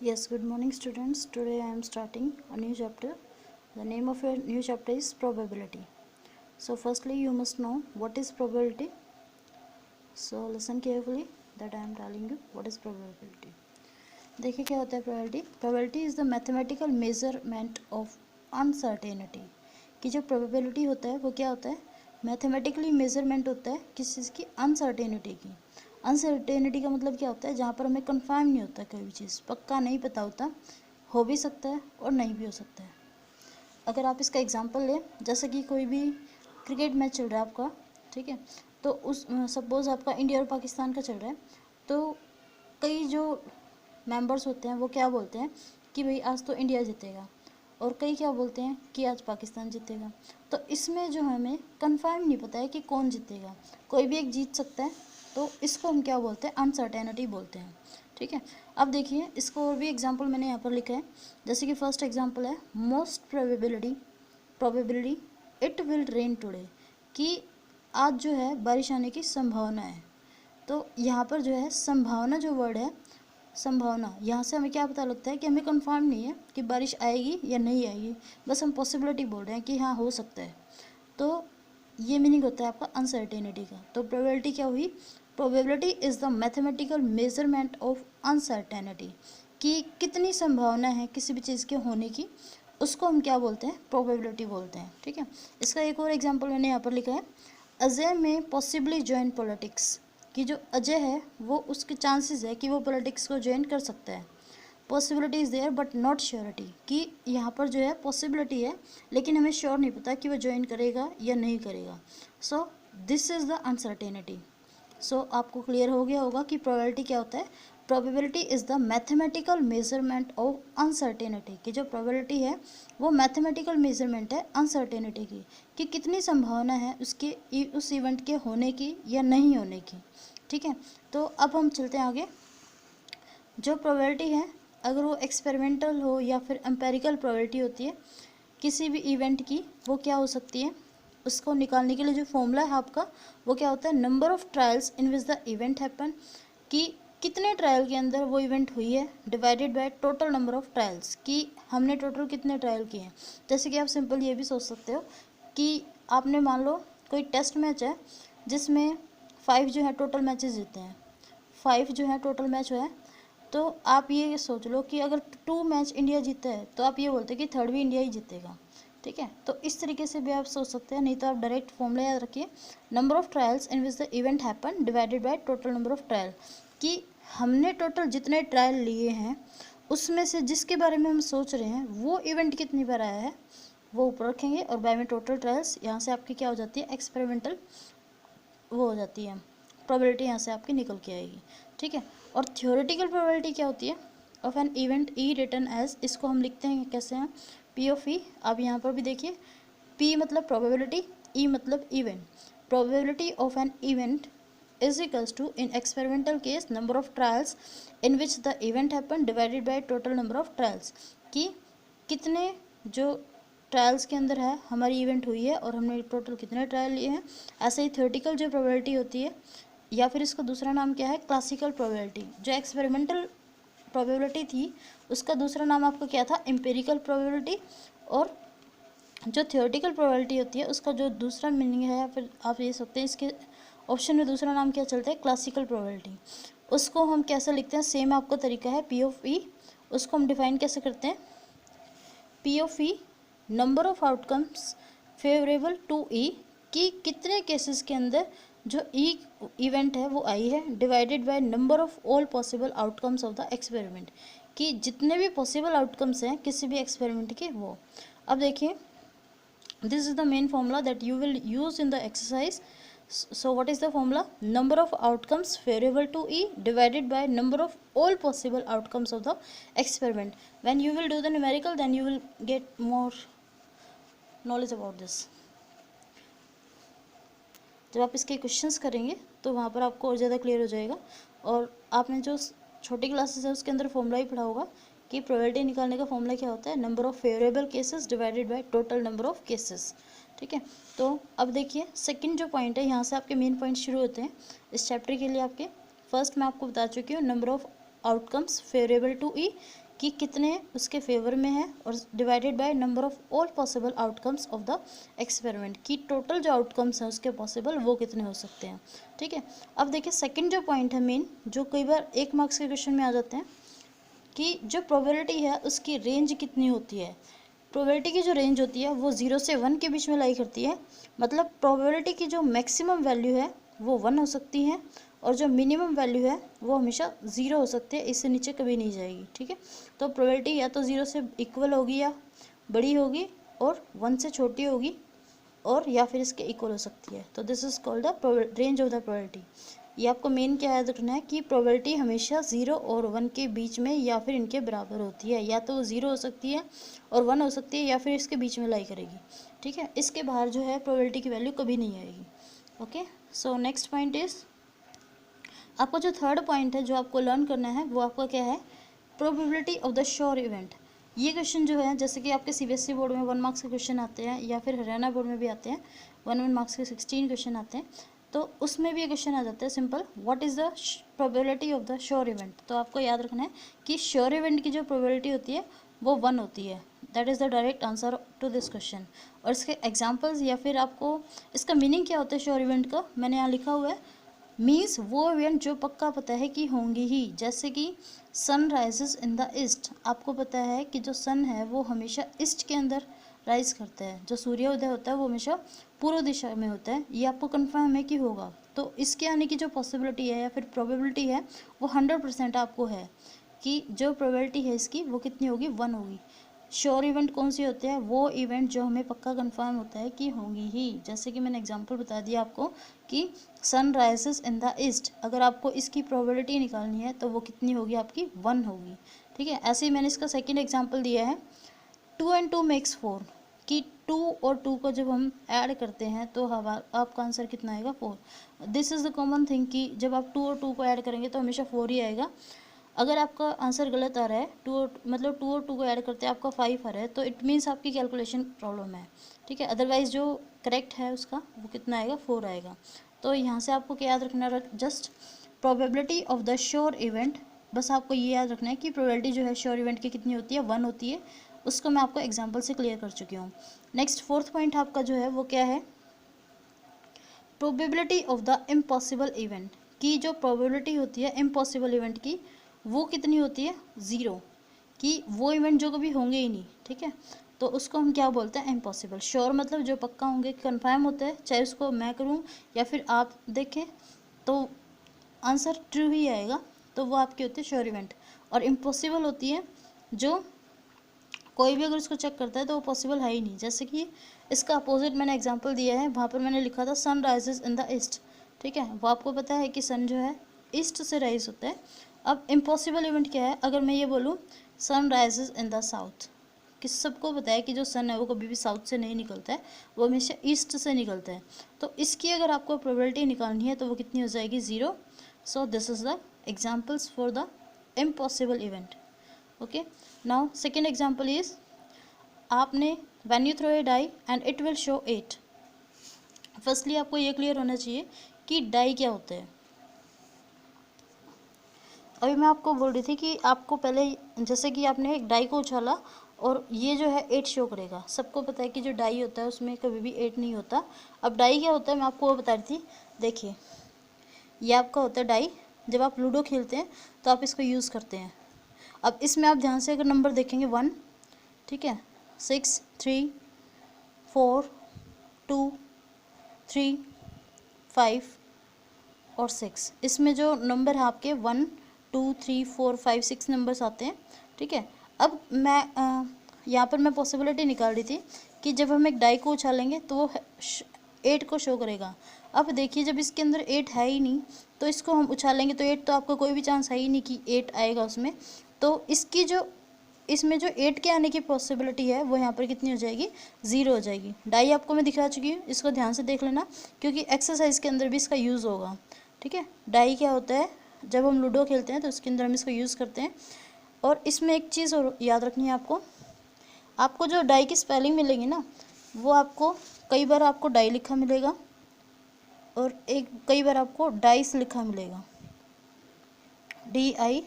Yes, good morning students. Today I am starting a new chapter. The name of your new chapter is probability. So firstly you must know what is probability. So listen carefully that I am telling you what is probability. देखिए क्या होता है probability. Probability is the mathematical measurement of uncertainty. कि जो probability होता है वो क्या होता है, मैथमेटिकली मेजरमेंट होता है किस चीज़ की, अनसर्टेनिटी की। अनसर्टेनिटी का मतलब क्या होता है, जहाँ पर हमें कंफर्म नहीं होता, कोई भी चीज़ पक्का नहीं पता होता, हो भी सकता है और नहीं भी हो सकता है। अगर आप इसका एग्जांपल लें, जैसे कि कोई भी क्रिकेट मैच चल रहा है आपका, ठीक है, तो उस सपोज़ आपका इंडिया और पाकिस्तान का चल रहा है, तो कई जो मेंबर्स होते हैं वो क्या बोलते हैं कि भाई आज तो इंडिया जीतेगा, और कई क्या बोलते हैं कि आज पाकिस्तान जीतेगा। तो इसमें जो हमें कंफर्म नहीं पता है कि कौन जीतेगा, कोई भी एक जीत सकता है, तो इसको हम क्या बोलते हैं, अनसर्टेनिटी बोलते हैं। ठीक है, अब देखिए इसको और भी एग्जांपल मैंने यहाँ पर लिखा है। जैसे कि फर्स्ट एग्जांपल है most probability it will rain today, कि आज जो है बारिश आने की संभावना है। तो यहाँ पर जो है संभावना, जो वर्ड है संभावना, यहाँ से हमें क्या पता लगता है कि हमें कंफर्म नहीं है कि बारिश आएगी या नहीं आएगी, बस हम पॉसिबिलिटी बोल रहे हैं कि हाँ हो सकता है। तो ये मीनिंग होता है आपका अनसर्टेनिटी का। तो प्रोबेबिलिटी क्या हुई, probability is the mathematical measurement of uncertainty, कि कितनी संभावना है किसी भी चीज़ के होने की, उसको हम क्या बोलते हैं, प्रोबेबिलिटी बोलते हैं। ठीक है, इसका एक और एग्जांपल मैंने यहाँ पर लिखा है, अजय में पॉसिबली ज्वाइन पॉलिटिक्स, कि जो अजय है वो उसके चांसेस है कि वो पॉलिटिक्स को ज्वाइन कर सकता है। Possibility is there but not surety, कि यहाँ पर जो है पॉसिबिलिटी है लेकिन हमें श्योर नहीं पता कि वो ज्वाइन करेगा या नहीं करेगा। So this is the uncertainty. So आपको क्लियर हो गया होगा कि प्रोबेबिलिटी क्या होता है। Probability is the mathematical measurement of uncertainty, की जो प्रोबेबिलिटी है वो मैथमेटिकल मेजरमेंट है अनसर्टेनिटी की, कि कितनी संभावना है उसके उस इवेंट के होने की या नहीं होने की। ठीक है, तो अब हम चलते हैं आगे। जो प्रोबेबिलिटी है, अगर वो एक्सपेरिमेंटल हो या फिर एम्पेरिकल प्रोबेबिलिटी होती है किसी भी इवेंट की, वो क्या हो सकती है, उसको निकालने के लिए जो फॉर्मूला है आपका वो क्या होता है, number of trials in which the event happen, कि कितने ट्रायल के अंदर वो इवेंट हुई है, divided by total number of trials, कि हमने टोटल कितने ट्रायल किए हैं। जैसे कि आप सिंपल ये भी सोच सकते हो कि आपने मान लो कोई टेस्ट मैच है जिसमें 5 जो है टोटल मैचेस जीते हैं, 5 जो है टोटल मैच है, तो आप ये सोच लो कि अगर 2 मैच इंडिया जीता है तो आप ये बोलते हैं कि थर्ड भी इंडिया ही जीतेगा। ठीक है, तो इस तरीके से भी आप सोच सकते हैं, नहीं तो आप डायरेक्ट फॉर्मूला याद रखिए, number of trials in which the event happen divided by total number of trial, कि हमने टोटल जितने ट्रायल लिए हैं उसमें से जिसके बारे में हम सोच रहे हैं वो इवेंट कितनी बार आया है वो ऊपर रखेंगे, और बाय में टोटल ट्रायल्स, यहाँ से आपकी क्या हो जाती है, एक्सपेरिमेंटल वो हो जाती है, प्रोबेबिलिटी यहाँ से आपकी निकल के आएगी। ठीक है, और थ्योरेटिकल प्रोबेबिलिटी क्या होती है, of an event E return as, इसको हम लिखते हैं कैसे हैं, पी ऑफ ई। आप यहाँ पर भी देखिए, पी मतलब प्रोबेबिलिटी, ई मतलब event. Probability of an event is equals to, in experimental case, number of trials in which the event happen divided by total number of trials, कि कितने जो ट्रायल्स के अंदर है हमारी इवेंट हुई है और हमने टोटल कितने ट्रायल लिए हैं। ऐसे ही थ्योरेटिकल जो प्रोबेबिलिटी होती है, या फिर इसका दूसरा नाम क्या है, क्लासिकल प्रोबेबिलिटी। जो एक्सपेरिमेंटल प्रोबेबिलिटी थी उसका दूसरा नाम आपका क्या था, एम्पेरिकल प्रोबेबिलिटी। और जो थ्योरेटिकल प्रोबेबिलिटी होती है उसका जो दूसरा मीनिंग है, या फिर आप ये सकते हैं इसके ऑप्शन में दूसरा नाम क्या चलता है, क्लासिकल प्रोबेबिलिटी। उसको हम कैसे लिखते हैं, सेम आपका तरीका है, पी ऑफ ई। उसको हम डिफाइन कैसे करते हैं, P of E number of outcomes favourable to E, कि कितने केसेस के अंदर जो ई इवेंट है वो आई है, divided by number of all possible outcomes of the experiment, कि जितने भी पॉसिबल आउटकम्स हैं किसी भी एक्सपेरिमेंट के वो। अब देखिए, this is the main formula that you will use in the exercise. So what is the formula, number of outcomes favorable to E divided by number of all possible outcomes of the experiment. When you will do the numerical, then you will get more knowledge about this. जब आप इसके questions करेंगे तो वहाँ पर आपको और ज़्यादा क्लियर हो जाएगा। और आपने जो छोटी क्लासेस है उसके अंदर फॉर्मूला ही पढ़ा होगा कि प्रोबेबिलिटी निकालने का फॉर्मूला क्या होता है, number of favourable cases divided by total number of cases. ठीक है, तो अब देखिए सेकंड जो पॉइंट है, यहाँ से आपके मेन पॉइंट शुरू होते हैं इस चैप्टर के लिए। आपके फर्स्ट मैं आपको बता चुकी हूँ, number of outcomes favourable to E, कि कितने उसके फेवर में है, और divided by number of all possible outcomes of the experiment, कि टोटल जो आउटकम्स हैं उसके पॉसिबल वो कितने हो सकते हैं। ठीक है, अब देखिए सेकंड जो पॉइंट है मेन, जो कई बार 1 मार्क्स के क्वेश्चन में आ जाते हैं, कि जो प्रोबेबिलिटी है उसकी रेंज कितनी होती है। प्रोबेबिलिटी की जो रेंज होती है वो 0 से 1 के बीच में लाई करती है, मतलब प्रोबेबिलिटी की जो मैक्सिमम वैल्यू है वो 1 हो सकती है, और जो मिनिमम वैल्यू है वो हमेशा 0 हो सकती है, इससे नीचे कभी नहीं जाएगी। ठीक है, तो प्रोबेबिलिटी या तो 0 से इक्वल होगी या बड़ी होगी, और 1 से छोटी होगी, और या फिर इसके इक्वल हो सकती है। तो this is called the range of the probability. ये आपको मेन क्या याद रखना है कि प्रोबेबिलिटी हमेशा 0 और 1 के बीच में या फिर इनके बराबर होती है, या तो वो 0 हो सकती है और 1 हो सकती है, या फिर इसके बीच में लाई करेगी। ठीक है, इसके बाहर जो है प्रोबेबिलिटी की वैल्यू कभी नहीं आएगी। Okay, so next point is, आपको जो थर्ड पॉइंट है जो आपको लर्न करना है वो आपका क्या है, probability of the sure event. ये क्वेश्चन जो है, जैसे कि आपके सीबीएसई बोर्ड में 1 मार्क्स के क्वेश्चन आते हैं, या फिर हरियाणा बोर्ड में भी आते हैं 1 मार्क्स के 16 क्वेश्चन आते हैं, तो उसमें भी ये क्वेश्चन आ जाता है simple, what is the probability of the sure event. तो आपको याद रखना है कि श्योर इवेंट की जो प्रोबेबिलिटी होती है वो 1 होती है। That is the direct answer to this question. और इसके एग्जाम्पल्स या फिर आपको इसका मीनिंग क्या होता है श्योर इवेंट का, मैंने यहाँ लिखा हुआ है, मीन्स वो इवेंट जो पक्का पता है कि होंगी ही। जैसे कि sun rises in the east, आपको पता है कि जो सन है वो हमेशा ईस्ट के अंदर राइज करता है, जो सूर्योदय होता है वो हमेशा पूर्व दिशा में होता है, ये आपको कंफर्म है कि होगा। तो इसके आने की जो पॉसिबिलिटी है या फिर प्रोबेबिलिटी है वो 100% आपको है, कि जो प्रोबेबिलिटी है इसकी वो कितनी होगी, 1 होगी। श्योर इवेंट कौन सी होते हैं, वो इवेंट जो हमें पक्का कंफर्म होता है कि होंगी ही। जैसे कि मैंने एग्जांपल बता दिया आपको कि sun rises in the east, अगर आपको इसकी प्रोबेबिलिटी निकालनी है तो वो कितनी होगी आपकी, 1 होगी। ठीक है, ऐसे ही मैंने इसका सेकंड एग्जांपल दिया है 2 and 2 makes 4, कि 2 और 2 को जब हम ऐड करते हैं तो आपका आंसर कितना आएगा, 4। This is the common thing कि जब आप 2 और 2 को ऐड करेंगे तो हमेशा 4 ही आएगा। अगर आपका आंसर गलत आ रहा है, 2 और 2 को ऐड करते हैं आपका 5 आ रहा है, तो इट मीन्स आपकी कैलकुलेशन प्रॉब्लम है। ठीक है, अदरवाइज जो करेक्ट है उसका वो कितना आएगा, 4 आएगा। तो यहाँ से आपको क्या याद रखना, just probability of the sure event, बस आपको ये याद रखना है कि प्रोबेबिलिटी जो है श्योर इवेंट की कितनी होती है, 1 होती है। उसको मैं आपको एग्जाम्पल से क्लियर कर चुकी हूँ। नेक्स्ट फोर्थ पॉइंट आपका जो है वो क्या है, probability of the impossible event, की जो प्रोबेबिलिटी होती है इम्पॉसिबल इवेंट की वो कितनी होती है, 0, कि वो इवेंट जो कभी होंगे ही नहीं। ठीक है, तो उसको हम क्या बोलते हैं, इम्पॉसिबल। श्योर मतलब जो पक्का होंगे, कंफर्म होता है, चाहे उसको मैं करूँ या फिर आप देखें तो आंसर ट्रू ही आएगा, तो वो आपकी होती है श्योर इवेंट। और इम्पॉसिबल होती है जो कोई भी अगर उसको चेक करता है तो वो पॉसिबल है ही नहीं। जैसे कि इसका अपोजिट मैंने एग्जांपल दिया है, वहाँ पर मैंने लिखा था sun rises in the east. ठीक है, वो आपको पता है कि सन जो है ईस्ट से राइज होता है। अब इम्पॉसिबल इवेंट क्या है, अगर मैं ये बोलूँ sun rises in the south, कि सबको पता है कि जो सन है वो कभी भी साउथ से नहीं निकलता है, वो हमेशा ईस्ट से निकलता है। तो इसकी अगर आपको प्रोबेबिलिटी निकालनी है तो वो कितनी हो जाएगी, 0। So this is the examples for the impossible event. Okay, now second example is, आपने when you throw a die and it will show 8। Firstly आपको ये क्लियर होना चाहिए कि डाई क्या होता है। अभी मैं आपको बोल रही थी कि आपको पहले, जैसे कि आपने एक डाई को उछाला और ये जो है 8 शो करेगा। सबको पता है कि जो डाई होता है उसमें कभी भी 8 नहीं होता। अब डाई क्या होता है मैं आपको वो बता रही थी। देखिए, ये आपका होता है डाई। जब आप लूडो खेलते हैं तो आप इसको यूज़ करते हैं। अब इसमें आप ध्यान से अगर नंबर देखेंगे 1, ठीक है, 6, 3, 4, 2, 3, 5 और 6, इसमें जो नंबर है आपके 1, 2, 3, 4, 5, 6 नंबर्स आते हैं। ठीक है, अब मैं यहाँ पर मैं पॉसिबिलिटी निकाल रही थी कि जब हम एक डाई को उछालेंगे तो वो 8 को शो करेगा। अब देखिए, जब इसके अंदर 8 है ही नहीं तो इसको हम उछालेंगे तो 8 तो आपका कोई भी चांस है ही नहीं कि 8 आएगा उसमें। तो इसकी जो इसमें जो 8 के आने की पॉसिबिलिटी है वो यहाँ पर कितनी हो जाएगी, 0 हो जाएगी। डाई आपको मैं दिखा चुकी हूँ, इसको ध्यान से देख लेना क्योंकि एक्सरसाइज के अंदर भी इसका यूज़ होगा। ठीक है, डाई क्या होता है, जब हम लूडो खेलते हैं तो उसके अंदर हम इसको यूज़ करते हैं। और इसमें एक चीज़ और याद रखनी है आपको जो डाई की स्पेलिंग मिलेगी ना, वो आपको कई बार आपको डाई लिखा मिलेगा और कई बार आपको डाइस लिखा मिलेगा, DI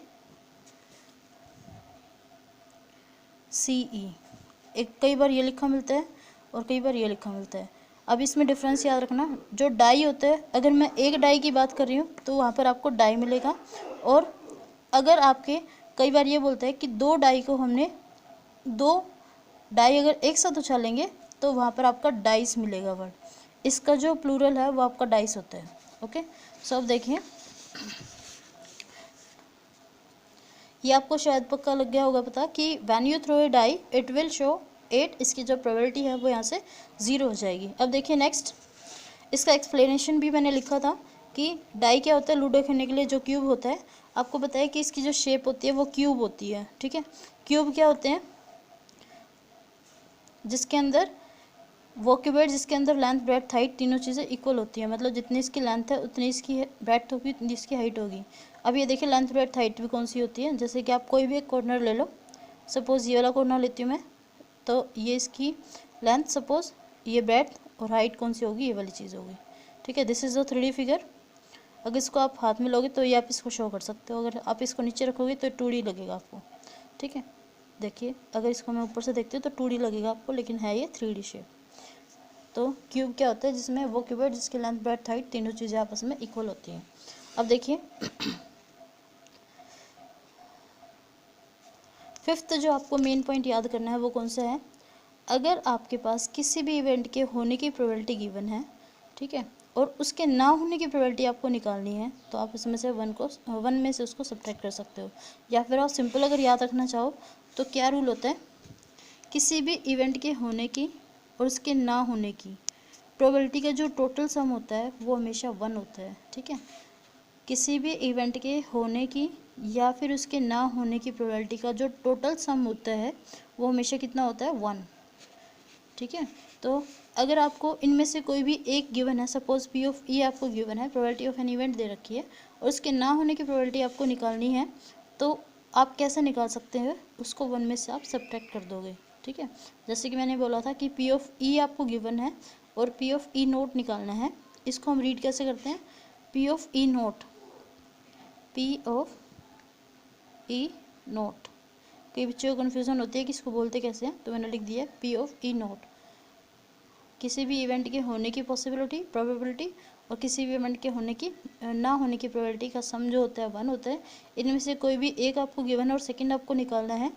CE। एक कई बार ये लिखा मिलता है और कई बार ये लिखा मिलता है। अब इसमें डिफरेंस याद रखना, जो डाई होता है, अगर मैं एक डाई की बात कर रही हूँ तो वहाँ पर आपको डाई मिलेगा, और अगर आपके कई बार ये बोलता है कि दो डाई को हमने दो डाई अगर एक साथ उछालेंगे तो वहाँ पर आपका डाइस मिलेगा वर्ड। इसका जो प्लूरल है वो आपका डाइस होता है। ओके, सो अब देखिए, ये आपको शायद पक्का लग गया होगा पता कि when you throw a die it will show 8, इसकी जो प्रोबेबिलिटी है वो यहाँ से 0 हो जाएगी। अब देखिए नेक्स्ट, इसका एक्सप्लेनेशन भी मैंने लिखा था कि डाई क्या होता है, लूडो खेलने के लिए जो क्यूब होता है, आपको पता है कि इसकी जो शेप होती है वो क्यूब होती है। ठीक है, क्यूब क्या होते हैं, जिसके अंदर वो क्यूबेड जिसके अंदर लेंथ ब्रेड्थ हाइट तीनों चीज़ें इक्वल होती हैं, मतलब जितनी इसकी लेंथ है उतनी इसकी ब्रेड्थ होगी, उतनी इसकी हाइट होगी। अब ये देखिए लेंथ ब्रेड्थ हाइट भी कौन सी होती है, जैसे कि आप कोई भी एक कॉर्नर ले लो, सपोज़ ये वाला कॉर्नर लेती हूँ मैं, तो ये इसकी लेंथ, सपोज़ ये ब्रेड्थ और हाइट कौन सी होगी, ये वाली चीज़ होगी। ठीक है, this is the 3D figure. अगर इसको आप हाथ में लोगे तो ये आप इसको शो कर सकते हो, अगर आप इसको नीचे रखोगे तो 2D लगेगा आपको। ठीक है, देखिए अगर इसको मैं ऊपर से देखती हूँ तो 2D लगेगा आपको, लेकिन है ये 3D शेप। तो क्यूब क्या होता है, जिसमें वो क्यूबेड जिसकी लेंथ ब्रेड्थ हाइट तीनों चीज़ें आपस में इक्वल होती हैं। अब देखिए फिफ्थ जो आपको मेन पॉइंट याद करना है वो कौन सा है, अगर आपके पास किसी भी इवेंट के होने की प्रोबेबिलिटी गिवन है, ठीक है, और उसके ना होने की प्रोबेबिलिटी आपको निकालनी है, तो आप इसमें से वन में से उसको सब्ट्रैक्ट कर सकते हो। या फिर आप सिंपल अगर याद रखना चाहो तो क्या रूल होता है, किसी भी इवेंट के होने की और उसके ना होने की प्रोबेबिलिटी का जो टोटल सम होता है वो हमेशा 1 होता है। ठीक है, किसी भी इवेंट के होने की या फिर उसके ना होने की प्रोबेबिलिटी का जो टोटल सम होता है वो हमेशा कितना होता है, 1। ठीक है, तो अगर आपको इनमें से कोई भी एक गिवन है, सपोज P ऑफ E आपको गिवन है, प्रोबेबिलिटी ऑफ एन इवेंट दे रखी है, और उसके ना होने की प्रोबेबिलिटी आपको निकालनी है, तो आप कैसे निकाल सकते हैं, उसको 1 में से आप सब्ट्रैक्ट कर दोगे। ठीक है, जैसे कि मैंने बोला था कि P ऑफ E आपको गिवन है और P ऑफ E नोट निकालना है। इसको हम रीड कैसे करते हैं, P of E note, P of E note. कई बच्चों को कन्फ्यूज़न होती है कि इसको बोलते कैसे हैं, तो मैंने लिख दिया P ऑफ E नोट, किसी भी इवेंट के होने की पॉसिबिलिटी प्रोबेबिलिटी और किसी भी इवेंट के होने की ना होने की प्रोबेबिलिटी का सम जो होता है 1 होता है। इनमें से कोई भी एक आपको गिवन है और सेकंड आपको निकालना है,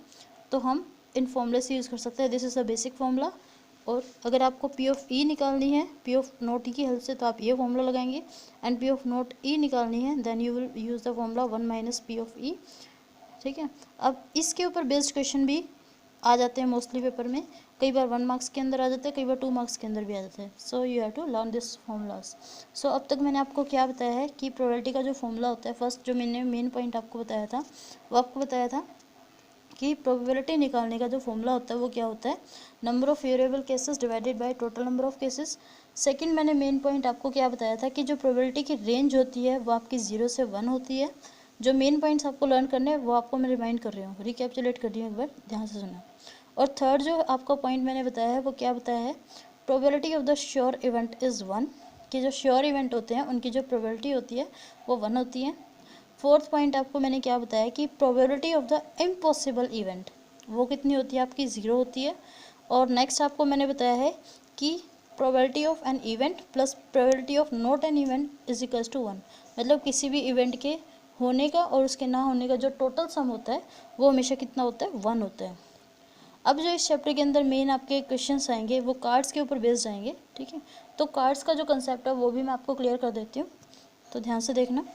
तो हम इन फॉर्मूले से यूज़ कर सकते हैं। This is a basic formula. और अगर आपको P ऑफ E निकालनी है P ऑफ नोट E की हेल्प से, तो आप ये फॉर्मूला लगाएंगे, and P of not E निकालनी है then you will use the formula 1 minus P of E। ठीक है, अब इसके ऊपर बेस्ड क्वेश्चन भी आ जाते हैं मोस्टली पेपर में, कई बार 1 मार्क्स के अंदर आ जाते हैं, कई बार 2 मार्क्स के अंदर भी आ जाते हैं। So you have to learn this formulas. So अब तक मैंने आपको क्या बताया है कि प्रोबेबिलिटी का जो फॉर्मूला होता है, फर्स्ट जो मैंने मेन पॉइंट आपको बताया था वो आपको बताया था कि प्रोबेबिलिटी निकालने का जो फॉर्मूला होता है वो क्या होता है, number of variable cases divided by total number of cases. Second मैंने मेन पॉइंट आपको क्या बताया था कि जो प्रोबेबिलिटी की रेंज होती है वो आपकी 0 से 1 होती है। जो मेन पॉइंट्स आपको लर्न करने हैं वो आपको मैं रिमाइंड कर रही हूँ, रिकैप्चुलेट कर रही हूँ, एक बार ध्यान से सुना। और थर्ड जो आपका पॉइंट मैंने बताया है वो क्या बताया है, probability of the sure event is 1, कि जो श्योर इवेंट होते हैं उनकी जो प्रोबेबिलिटी होती है वो 1 होती है। फोर्थ पॉइंट आपको मैंने क्या बताया कि probability of the impossible event वो कितनी होती है, आपकी 0 होती है। और नेक्स्ट आपको मैंने बताया है कि probability of an event plus probability of not an event is equals to 1, मतलब किसी भी इवेंट के होने का और उसके ना होने का जो टोटल सम होता है वो हमेशा कितना होता है, 1 होता है। अब जो इस चैप्टर के अंदर मेन आपके क्वेश्चंस आएंगे वो कार्ड्स के ऊपर बेस्ड आएंगे। ठीक है, तो कार्ड्स का जो कंसेप्ट है वो भी मैं आपको क्लियर कर देती हूँ, तो ध्यान से देखना।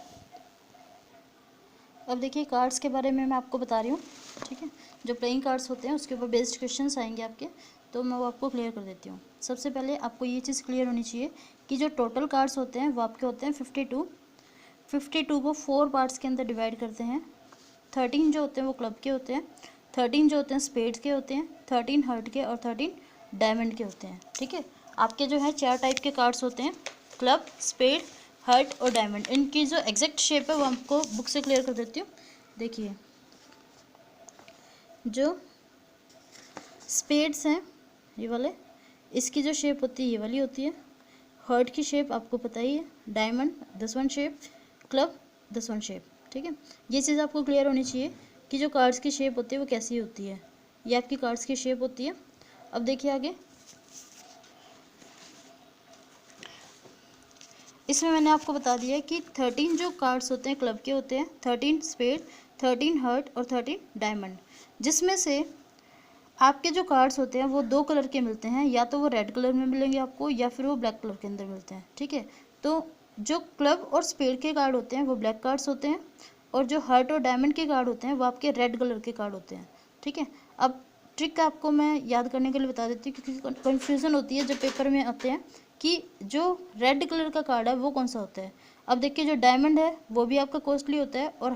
अब देखिए कार्ड्स के बारे में मैं आपको बता रही हूँ। ठीक है, जो प्लेइंग कार्ड्स होते हैं उसके ऊपर बेस्ड क्वेश्चंस आएंगे आपके, तो मैं वो आपको क्लियर कर देती हूँ। सबसे पहले आपको ये चीज़ क्लियर होनी चाहिए कि जो टोटल कार्ड्स होते हैं वो आपके होते हैं 52 को 4 पार्ट्स के अंदर डिवाइड करते हैं। 13 जो होते हैं वो क्लब के होते हैं, 13 जो होते हैं स्पेड्स के होते हैं, 13 हर्ट के और 13 डायमंड के होते हैं। ठीक है, आपके जो है 4 टाइप के कार्ड्स होते हैं, क्लब, स्पेड, हर्ट और डायमंड। इनकी जो एग्जैक्ट शेप है वो आपको बुक से क्लियर कर देती हूँ। देखिए जो स्पेड्स हैं ये वाले, इसकी जो शेप होती है ये वाली होती है। हर्ट की शेप आपको पता ही है, diamond this one shape, club this one shape. ठीक है, ये चीज़ आपको क्लियर होनी चाहिए कि जो कार्ड्स की शेप होती है वो कैसी होती है। ये आपकी कार्ड्स की शेप होती है। अब देखिए आगे, इसमें मैंने आपको बता दिया है कि 13 जो कार्ड्स होते हैं क्लब के होते हैं, 13 स्पेड, 13 हार्ट और 13 डायमंड, जिसमें से आपके जो कार्ड्स होते हैं वो दो कलर के मिलते हैं, या तो वो रेड कलर में मिलेंगे आपको या फिर वो ब्लैक कलर के अंदर मिलते हैं। ठीक है, तो जो क्लब और स्पेड के कार्ड होते हैं वो ब्लैक कार्ड्स होते हैं, और जो हार्ट और डायमंड के कार्ड होते हैं वो आपके रेड कलर के कार्ड होते हैं। ठीक है, अब ट्रिक आपको मैं याद करने के लिए बता देती हूँ, क्योंकि कन्फ्यूज़न होती है जब पेपर में आते हैं कि जो रेड कलर का कार्ड है वो कौन सा होता है। अब देखिए, जो डायमंड है वो भी आपका कॉस्टली होता है, और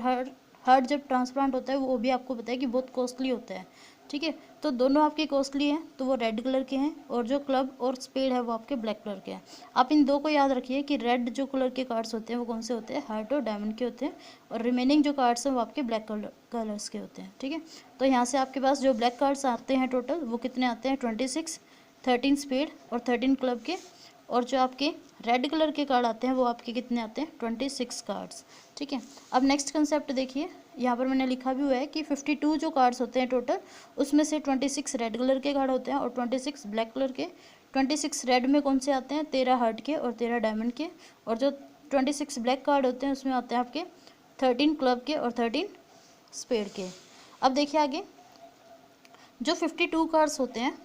हार्ट जब ट्रांसप्लांट होता है वो भी आपको पता है कि बहुत कॉस्टली होता है। ठीक है, तो दोनों आपके कॉस्टली हैं, तो वो रेड कलर के हैं, और जो क्लब और स्पेड है वो आपके ब्लैक कलर के हैं। आप इन दो को याद रखिए कि रेड जो कलर के कार्ड्स होते हैं वो कौन से होते हैं, हार्ट और डायमंड के होते हैं, और रिमेनिंग जो कार्ड्स हैं वो आपके ब्लैक कलर्स के होते हैं। ठीक है, तो यहाँ से आपके पास जो ब्लैक कार्ड्स आते हैं टोटल वो कितने आते हैं, 26, 13 स्पेड और 13 क्लब के, और जो आपके रेड कलर के कार्ड आते हैं वो आपके कितने आते हैं, 26 कार्ड्स। ठीक है, अब नेक्स्ट कंसेप्ट देखिए, यहाँ पर मैंने लिखा भी हुआ है कि 52 जो कार्ड्स होते हैं टोटल, उसमें से 26 रेड कलर के कार्ड होते हैं और 26 ब्लैक कलर के। 26 रेड में कौन से आते हैं, 13 हार्ट के और 13 डायमंड के, और जो 26 ब्लैक कार्ड होते हैं उसमें आते हैं आपके 13 क्लब के और 13 स्पेड के। अब देखिए आगे, जो 52 कार्ड्स होते हैं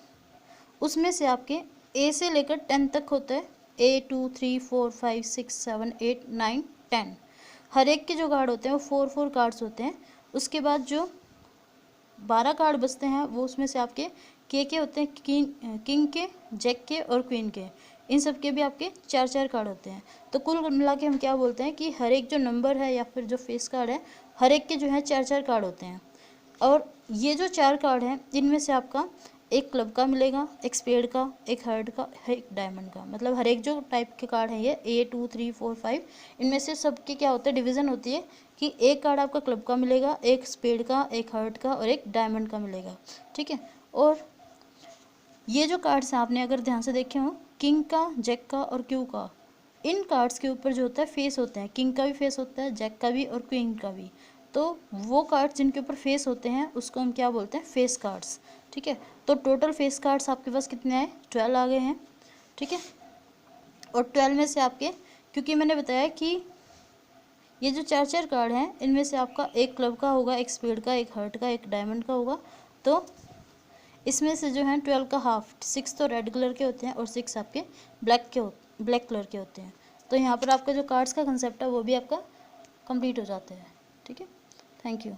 उसमें से आपके ए से लेकर 10 तक होता है, A 2 3 4 5 6 7 8 9 10, हर एक के जो कार्ड होते हैं वो 4 कार्ड्स होते हैं। उसके बाद जो 12 कार्ड बचते हैं वो उसमें से आपके के होते हैं, किंग के, जैक के और क्वीन के, इन सब के भी आपके 4 कार्ड होते हैं। तो कुल मिला के हम क्या बोलते हैं कि हर एक जो नंबर है या फिर जो फेस कार्ड है, हर एक के जो है 4 कार्ड होते हैं। और ये जो 4 कार्ड हैं इनमें से आपका एक क्लब का मिलेगा, एक स्पेड का, एक हार्ट का, एक डायमंड का, मतलब हर एक जो टाइप के कार्ड हैं ये A 2 3 4 5, इनमें से सबके क्या होता है, डिवीज़न होती है कि एक कार्ड आपका क्लब का मिलेगा, एक स्पेड का, एक हार्ट का और एक डायमंड का मिलेगा। ठीक है, और ये जो कार्ड्स हैं आपने अगर ध्यान से देखे हों, किंग का, जैक का और क्यू का, इन कार्ड्स के ऊपर जो होता है फेस होते हैं, किंग का भी फेस होता है, जैक का भी और क्वीन का भी। तो वो कार्ड्स जिनके ऊपर फेस होते हैं उसको हम क्या बोलते हैं, फेस कार्ड्स। ठीक है, तो टोटल फेस कार्ड्स आपके पास कितने आए, 12 आ गए हैं। ठीक है, और 12 में से आपके, क्योंकि मैंने बताया कि ये जो 4 कार्ड हैं इनमें से आपका एक क्लब का होगा, एक स्पेड का, एक हार्ट का, एक डायमंड का होगा, तो इसमें से जो है 12 का हाफ, 6 तो रेड कलर के होते हैं और 6 आपके ब्लैक कलर के होते हैं। तो यहाँ पर आपका जो कार्ड्स का कंसेप्ट है वो भी आपका कंप्लीट हो जाता है। ठीक है, थैंक यू।